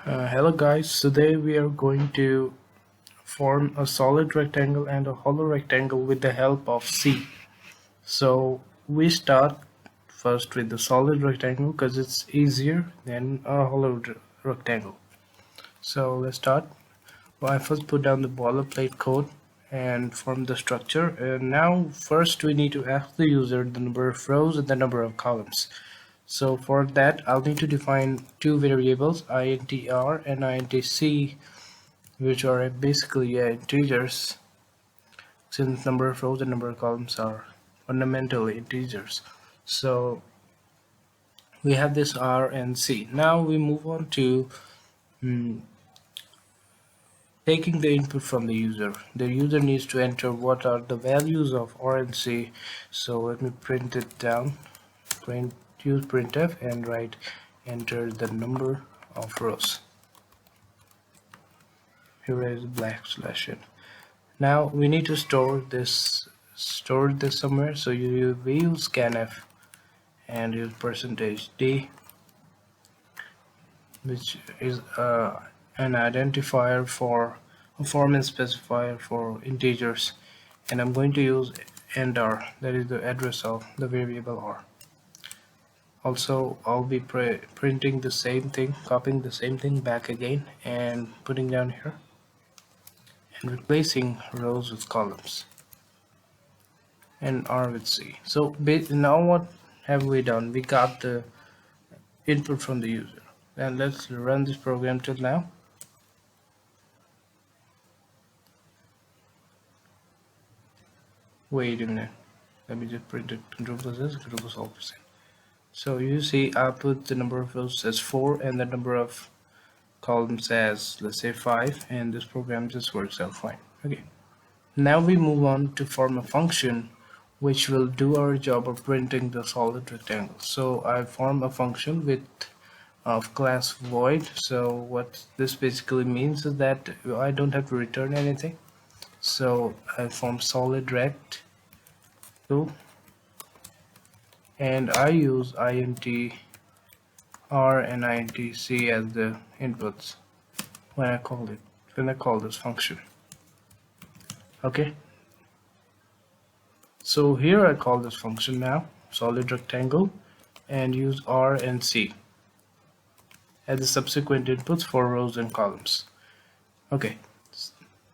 Hello guys, today we are going to form a solid rectangle and a hollow rectangle with the help of C. So we start first with the solid rectangle because it's easier than a hollow rectangle. So let's start. Well, I first put down the boilerplate code and form the structure, and now first we need to ask the user the number of rows and the number of columns. So for that I'll need to define two variables, intr and intc, which are basically integers, since number of rows and number of columns are fundamentally integers. So we have this r and c. Now we move on to taking the input from the user. The user needs to enter what are the values of r and c. So let me print it down. Use printf and write enter the number of rows. Here is \n. Now we need to store this somewhere, so we use scanf and use %d, which is an identifier for a format specifier for integers, and I'm going to use endr, that is the address of the variable r. Also I'll be printing the same thing, copying the same thing back again and putting down here and replacing rows with columns and r with c. So now what have we done? We got the input from the user, and let's run this program till now. Wait a minute, let me just print it. Control+S, Control+Alt%. So you see I put the number of rows as 4 and the number of columns as, let's say, 5, and this program just works out fine. Okay, now we move on to form a function which will do our job of printing the solid rectangle. So I form a function with of class void. So what this basically means is that I don't have to return anything. So I form solid rect 2, and I use intr and intc as the inputs when I call this function. Okay, so here I call this function now solid rectangle and use r and c as the subsequent inputs for rows and columns. Okay,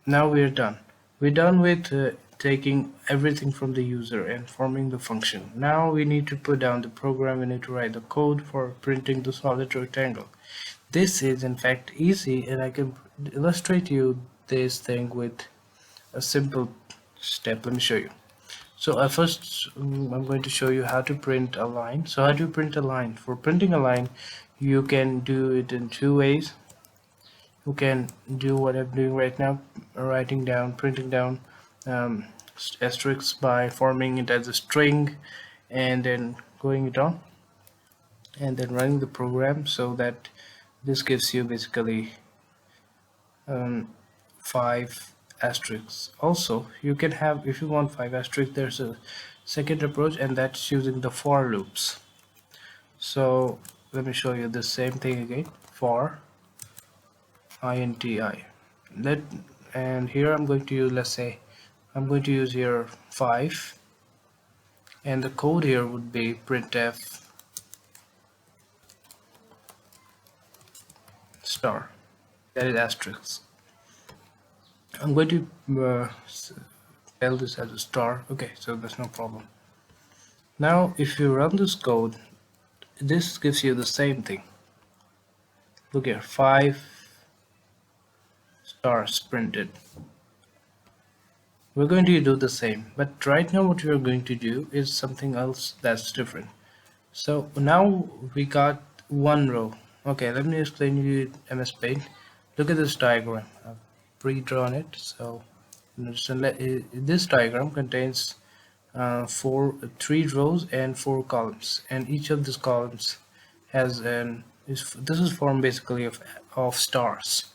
now we're done. We're done with taking everything from the user and forming the function. Now we need to put down the program. We need to write the code for printing the solid rectangle. This is in fact easy, and I can illustrate you this thing with a simple step. Let me show you. So I'm going to show you how to print a line. So how do you print a line? For printing a line, you can do it in two ways. You can do what I'm doing right now, printing down asterisks by forming it as a string and then going it on and then running the program, so that this gives you basically 5 asterisks. Also, you can have, if you want 5 asterisks, there's a second approach, and that's using the for loops. So let me show you the same thing again. For inti, and here I'm going to use, let's say I'm going to use here 5, and the code here would be printf star, that is asterisk. I'm going to tell this as a star. Okay, so that's no problem. Now if you run this code, this gives you the same thing. Look here, 5 stars printed. We're going to do the same, but right now what we're going to do is something else that's different. So now we got one row. Okay, let me explain you MS Paint. Look at this diagram. I've pre-drawn it. So this diagram contains 3 rows and 4 columns, and each of these columns has this is formed basically of stars.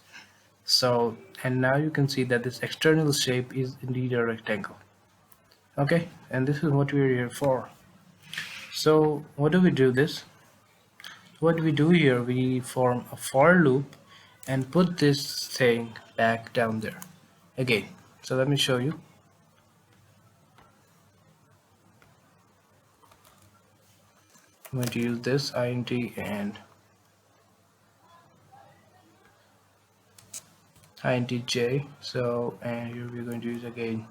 So, and now you can see that this external shape is indeed a rectangle. Okay, and this is what we're here for. So what do we do here? We form a for loop, and put this thing back down there again. So let me show you. I'm going to use this int and int j. So, and here we're going to use again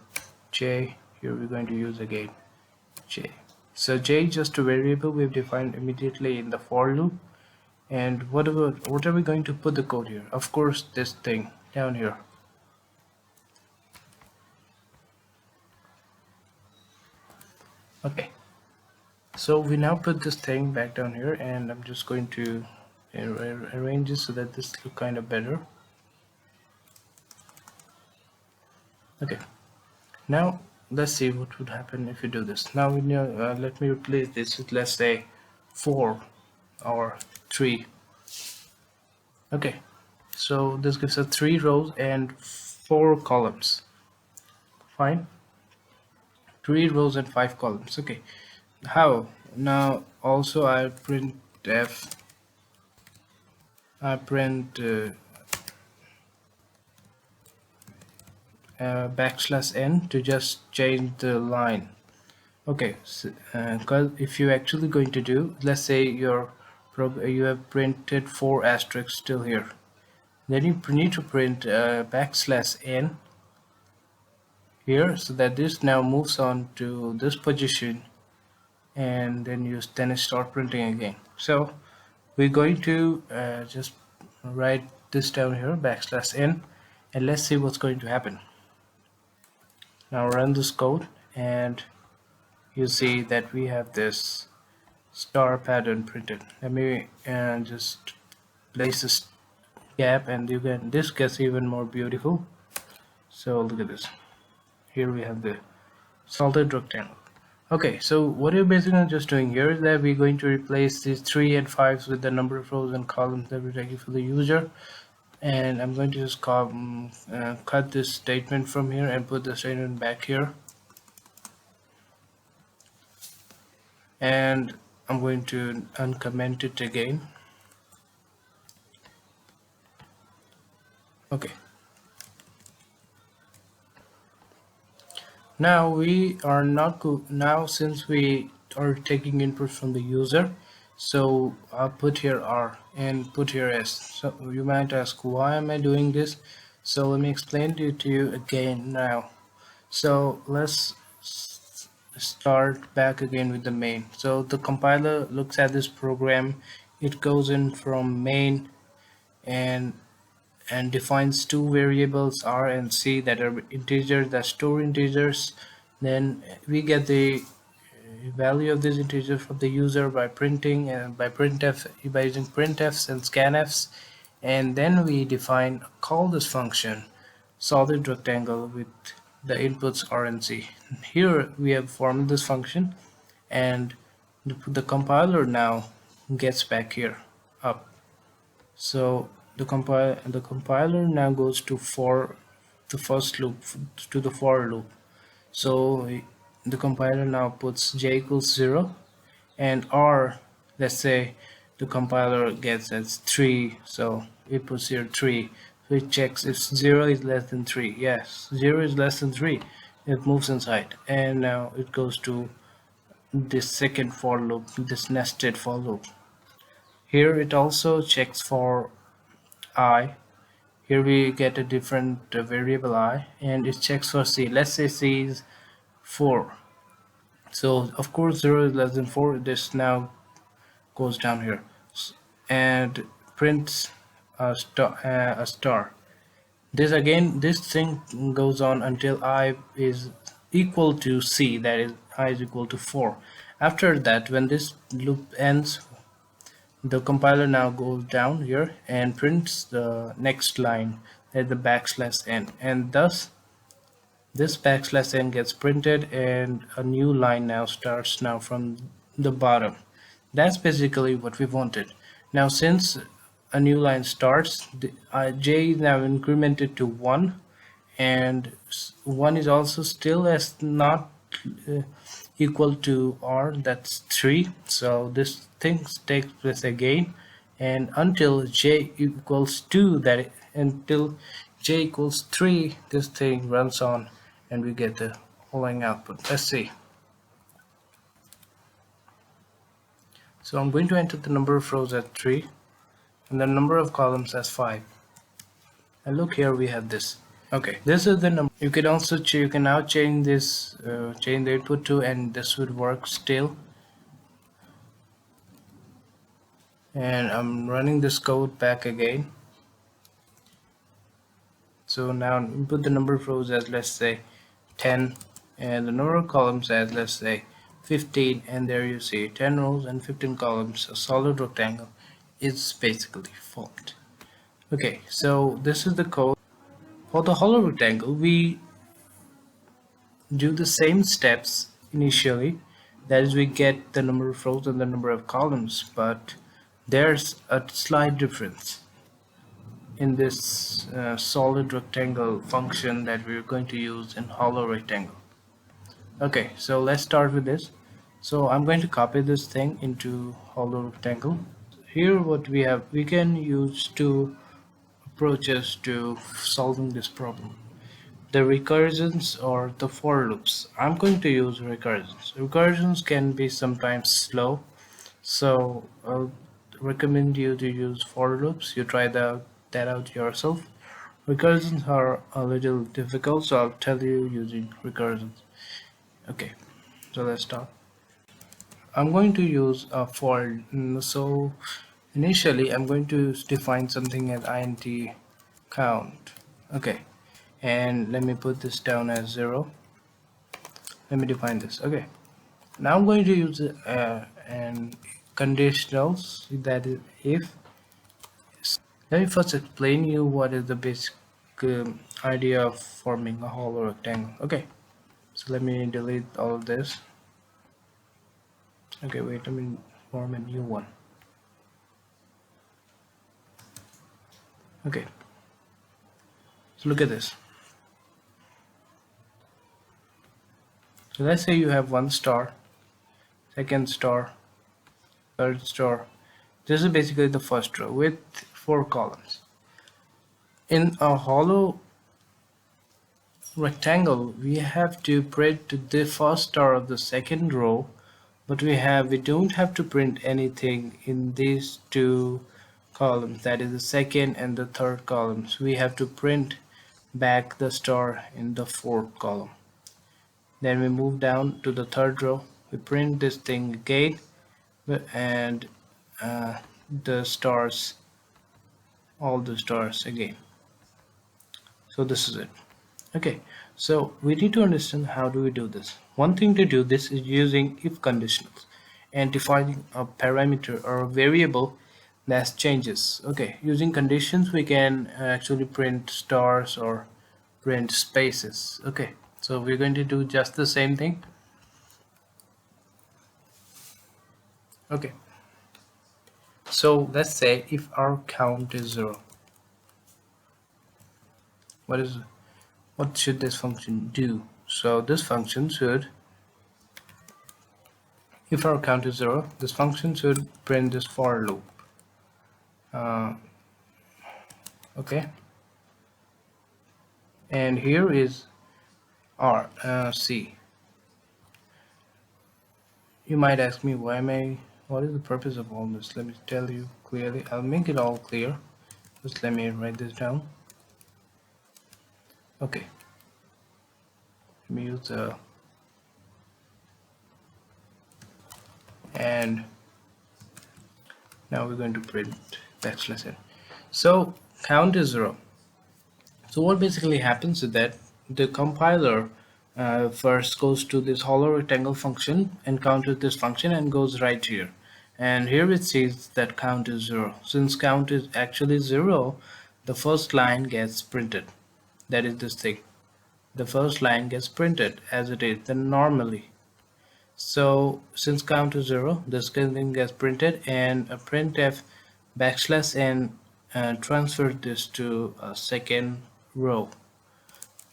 j. Here we're going to use again j. So j is just a variable we've defined immediately in the for loop. And what are we going to put the code here? Of course, this thing down here. Okay, so we now put this thing back down here, and I'm just going to arrange it so that this look kind of better. Okay, now let's see what would happen if you do this. Now let me replace this with, let's say, 4 or 3. Okay, so this gives us 3 rows and 4 columns. Fine. 3 rows and 5 columns. Okay, how now? Also I print \n to just change the line. Okay, because if you're actually going to do, let's say you have printed 4 asterisks still here, then you need to print \n here, so that this now moves on to this position, and then it start printing again. So we're going to just write this down here, \n, and let's see what's going to happen. Now run this code, and you see that we have this star pattern printed. Let me just place this gap, and this gets even more beautiful. So look at this. Here we have the solid rectangle. Okay, so what you're basically just doing here is that we're going to replace these 3 and 5s with the number of rows and columns that we're taking for the user. And I'm going to just cut this statement from here and put the statement back here. And I'm going to uncomment it again. Okay. Now we are not now, since we are taking input from the user, so I'll put here R and put here S. So you might ask, why am I doing this? So let me explain it to you again now. So let's start back again with the main. So the compiler looks at this program, it goes in from main and defines 2 variables R and C that are integers, that store integers. Then we get the value of this integer from the user by printing and by using printfs and scanfs, and then we call this function solid rectangle with the inputs R and C. Here we have formed this function, and the compiler now gets back here up. So the compiler now goes to the first loop, to the for loop. So the compiler now puts j equals 0, and R, let's say the compiler gets as 3, so it puts here 3. So it checks if 0 is less than 3. Yes, 0 is less than 3. It moves inside, and now it goes to this second for loop, this nested for loop. Here it also checks for I. Here we get a different variable I, and it checks for C. Let's say C is 4. So of course 0 is less than 4. This now goes down here and prints a star. This thing goes on until I is equal to C, that is I is equal to 4. After that, when this loop ends, the compiler now goes down here and prints the next line at the \n, and thus this \n gets printed, and a new line now starts now from the bottom. That's basically what we wanted. Now since a new line starts, j is now incremented to 1, and 1 is also still as not equal to R, that's 3. So this thing takes place again, and until j equals 2, that until j equals 3, this thing runs on and we get the following output. Let's see. So I'm going to enter the number of rows as 3 and the number of columns as 5, and look here, we have this. Okay, this is the number. You can also you can now change this, change the input to, and this would work still. And I'm running this code back again. So now input the number of rows as, let's say, 10, and the number of columns as, let's say, 15, and there you see 10 rows and 15 columns. A solid rectangle is basically formed. Okay, so this is the code. For the hollow rectangle, we do the same steps initially. That is, we get the number of rows and the number of columns, but there's a slight difference in this solid rectangle function that we're going to use in hollow rectangle. Okay, so let's start with this. So I'm going to copy this thing into hollow rectangle. Here what we have, we can use two approaches to solving this problem: the recursions or the for loops. I'm going to use recursions. Recursions can be sometimes slow, so I'll recommend you to use for loops. You try that out yourself. Recursions are a little difficult, so I'll tell you using recursions. Okay, so let's start. I'm going to use a for. So initially I'm going to define something as int count. Okay, and let me put this down as 0. Let me define this. Okay, now I'm going to use and conditionals, that is if. Let me first explain you what is the basic idea of forming a hollow rectangle. Okay, so let me delete all of this. Okay, wait, let me form a new one. Okay, so look at this. So let's say you have one star, second star, third star. This is basically the first row with 4 columns. In a hollow rectangle, we have to print the first star of the second row, but we don't have to print anything in these 2 columns, that is the second and the third columns. We have to print back the star in the 4th column. Then we move down to the 3rd row, we print this thing again, and the stars, all the stars again. So this is it. Okay, so we need to understand how do we do this. One thing to do this is using if conditionals and defining a parameter or a variable that changes. Okay, using conditions we can actually print stars or print spaces. Okay, so we're going to do just the same thing. Okay, so let's say if our count is 0, what should this function do? So this function should, if our count is 0, this function should print this for loop. Okay, and here is our C. You might ask me, what is the purpose of all this? Let me tell you clearly. I'll make it all clear. Just let me write this down. Okay, let me use the and now we're going to print \n. So count is 0. So what basically happens is that the compiler first goes to this hollow rectangle function, encounters this function and goes right here, and here it says that count is 0. Since count is actually 0, the first line gets printed. That is this thing. The first line gets printed as it is then normally. So since count is 0, this thing gets printed, and a printf \n transfer this to a second row.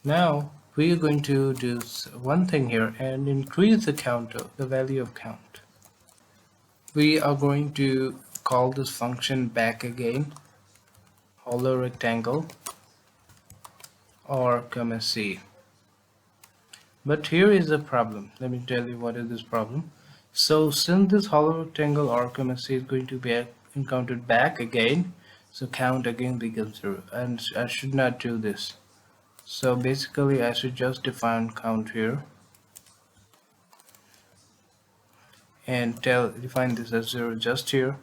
Now we are going to do one thing here and increase the value of count. We are going to call this function back again, hollow rectangle or comma C. But here is the problem. Let me tell you what is this problem. So since this hollow rectangle or comma C is going to be encountered back again, so count again becomes 0, and I should not do this. So basically I should just define count here and define this as 0 just here,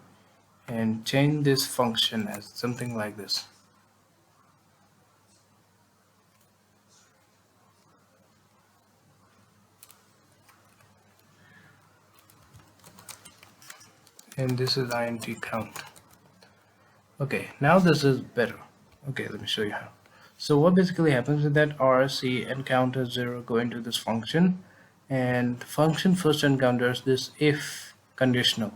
and change this function as something like this. And this is int count. Okay, now this is better. Okay, let me show you how. So what basically happens is that R, C, and count as 0 go into this function, and the function first encounters this if conditional.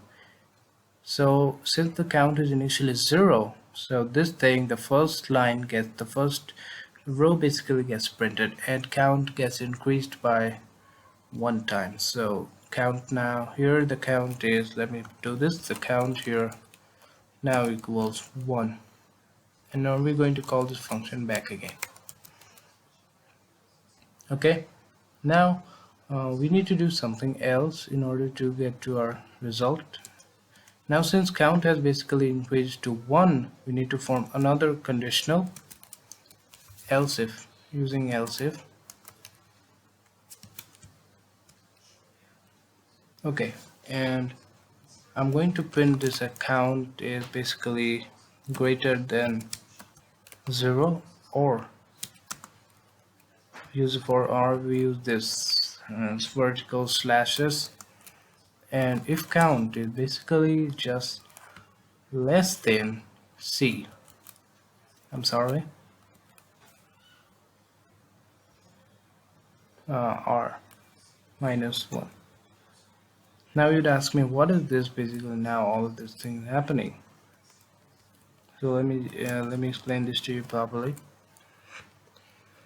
So since the count is initially 0, so this thing, the first row basically gets printed, and count gets increased by 1 time. So count now, here the count is, let me do this, the count here now equals 1, and now we're going to call this function back again. Okay, now we need to do something else in order to get to our result. Now since count has basically increased to 1, we need to form another conditional else if, using else if. Okay, and I'm going to print this count is basically greater than 0, or use for R we use this vertical slashes, and if count is basically just less than C, R minus 1. Now you'd ask me, what is this basically now all of this thing happening? So let me explain this to you properly.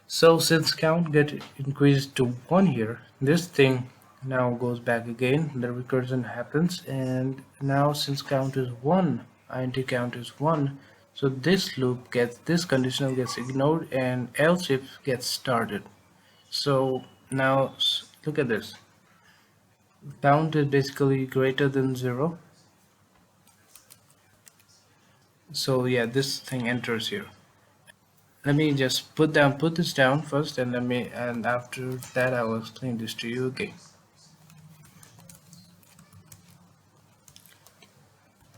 So since count get increased to 1 here, this thing now goes back again, the recursion happens, and now since count is 1, int count is 1, so this conditional gets ignored and else if gets started. So now look at this, count is basically greater than 0, so yeah, this thing enters here. Let me just put this down first, and after that I will explain this to you again.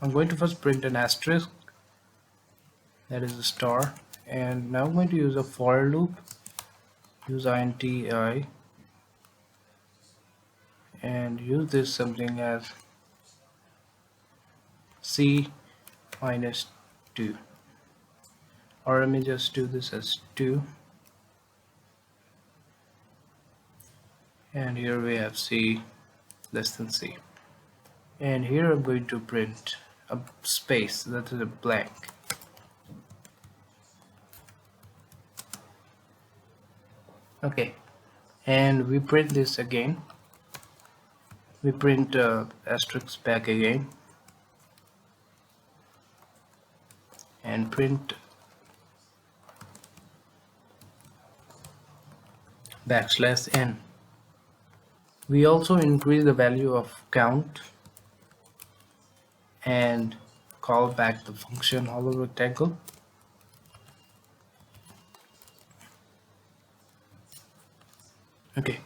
I'm going to first print an asterisk, that is a star, and now I'm going to use a for loop, use int and use this something as C minus 2, or let me just do this as 2, and here we have C less than C, and here I'm going to print a space, that is a blank. Okay, and we print this again, we print asterisk back again, and print \n. We also increase the value of count and call back the function hollow rectangle. Okay,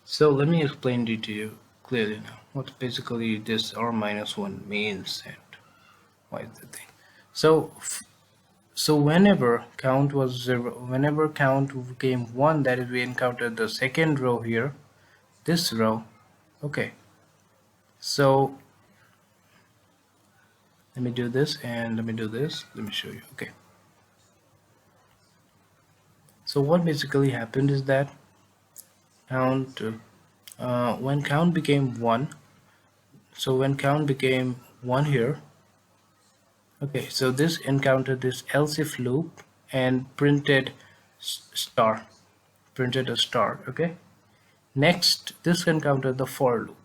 so let me explain it to you clearly now what basically this R minus 1 means and why is the thing. So whenever count was 0, whenever count became 1, that is we encountered the second row here, this row. Okay, so let me do this and let me do this, let me show you. Okay, so what basically happened is that count when count became 1, so when count became 1 here, okay, so this encountered this else if loop and printed a star. Okay, next this encountered the for loop.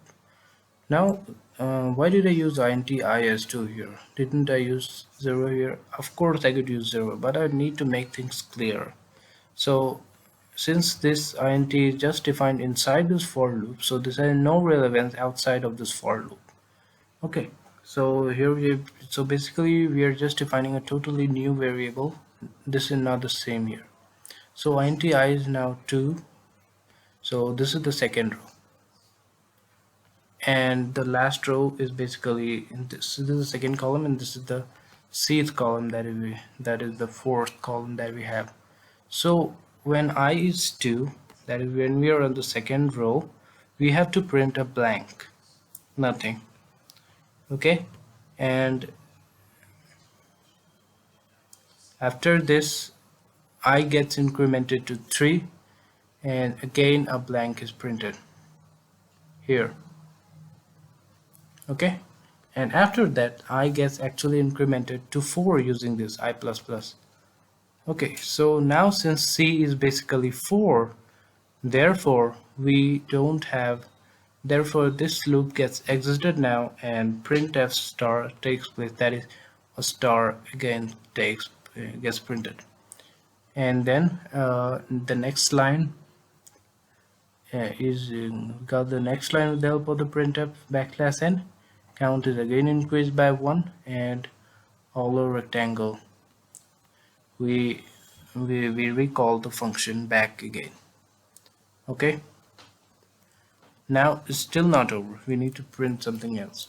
Now Why did I use int is2 here? Didn't I use 0 here? Of course I could use 0, but I need to make things clear. So since this int is just defined inside this for loop, so this has no relevance outside of this for loop. Okay, so here so basically we are just defining a totally new variable. This is not the same here. So int I is now 2. So this is the second row, and the last row is basically this is the second column, and this is the cth column that is the fourth column that we have. So when I is 2, that is when we are on the second row, we have to print a blank, nothing. Okay, and after this I gets incremented to 3, and again a blank is printed here. Okay, and after that I gets actually incremented to 4 using this I++. Okay, so now since C is basically 4, therefore we don't have, therefore this loop gets exited now, and printf star takes place, that is a star again gets printed. And then the next line got the next line with the help of the printf \n. Count is again increased by 1, and hollow rectangle we recall the function back again. Okay, now it's still not over, we need to print something else.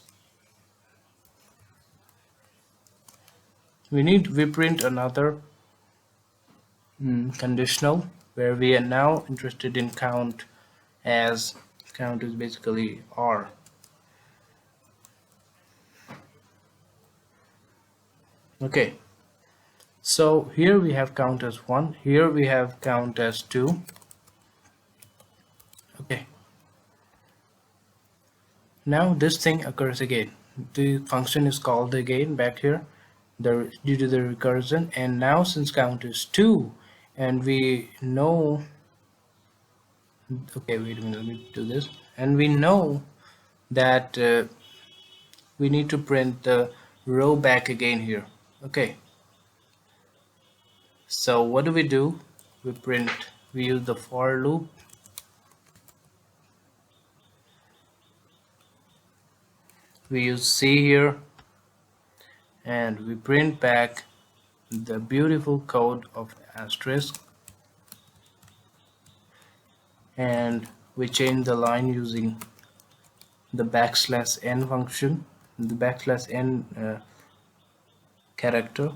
We print another conditional where we are now interested in count, as count is basically r. Okay, so here we have count as 1, here we have count as 2. Okay, now this thing occurs again, the function is called again back here due to the recursion, and now since count is 2 and we know, okay, wait a minute, let me do this, and we know that we need to print the row back again here. Okay, so what do? We use the for loop, we use C here, and we print back the beautiful code of asterisk, and we change the line using the \n function, the \n character.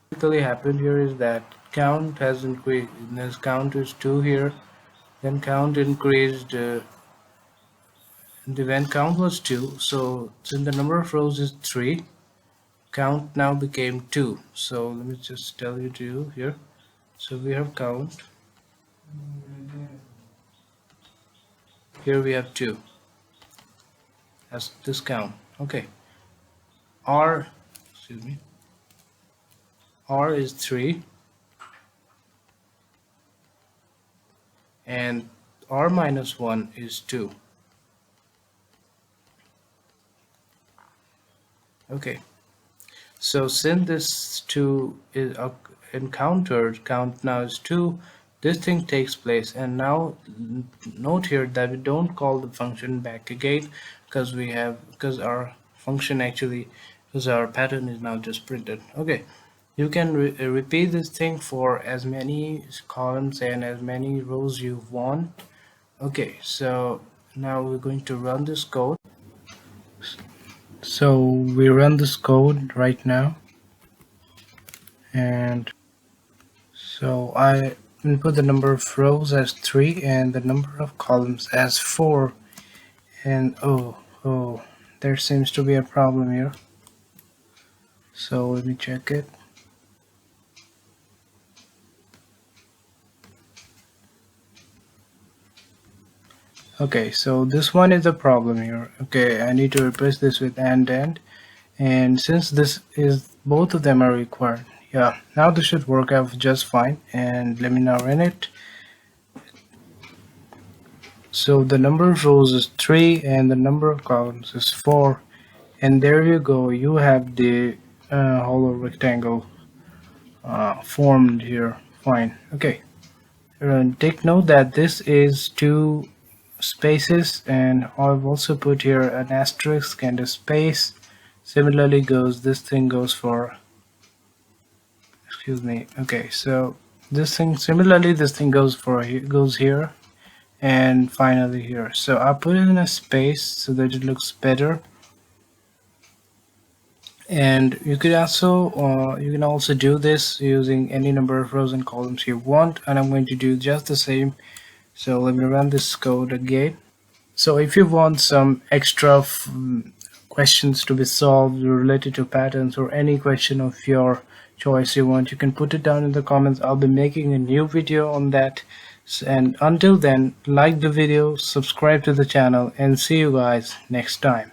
What really happened here is that count has increased. This count is 2 here, then count increased. When count was 2, so since the number of rows is 3, count now became 2. So let me just tell you to you here. So we have count. Here we have 2 as this count. Okay, r is 3, and r minus 1 is 2. Okay, so since this 2 is encountered, count now is 2, this thing takes place, and now note here that we don't call the function back again because our function actually, because our pattern is now just printed. Okay, you can repeat this thing for as many columns and as many rows you want. Okay, so now we're going to run this code. So we run this code right now, and so I input the number of rows as 3 and the number of columns as 4, and oh, there seems to be a problem here, so let me check it. Okay, so this one is a problem here. Okay, I need to replace this with and since this is, both of them are required. Yeah, now this should work out just fine, and let me now run it. So the number of rows is 3 and the number of columns is 4, and there you go, you have the hollow rectangle formed here. Fine. Okay, take note that this is 2 spaces, and I've also put here an asterisk and a space. Similarly goes, this thing goes for, excuse me, okay, so this thing, similarly this thing goes for, goes here, and finally here. So I put it in a space so that it looks better. And you can also do this using any number of rows and columns you want, and I'm going to do just the same. So let me run this code again. So if you want some extra questions to be solved related to patterns, or any question of your choice you want, you can put it down in the comments. I'll be making a new video on that. And until then, like the video, subscribe to the channel, and see you guys next time.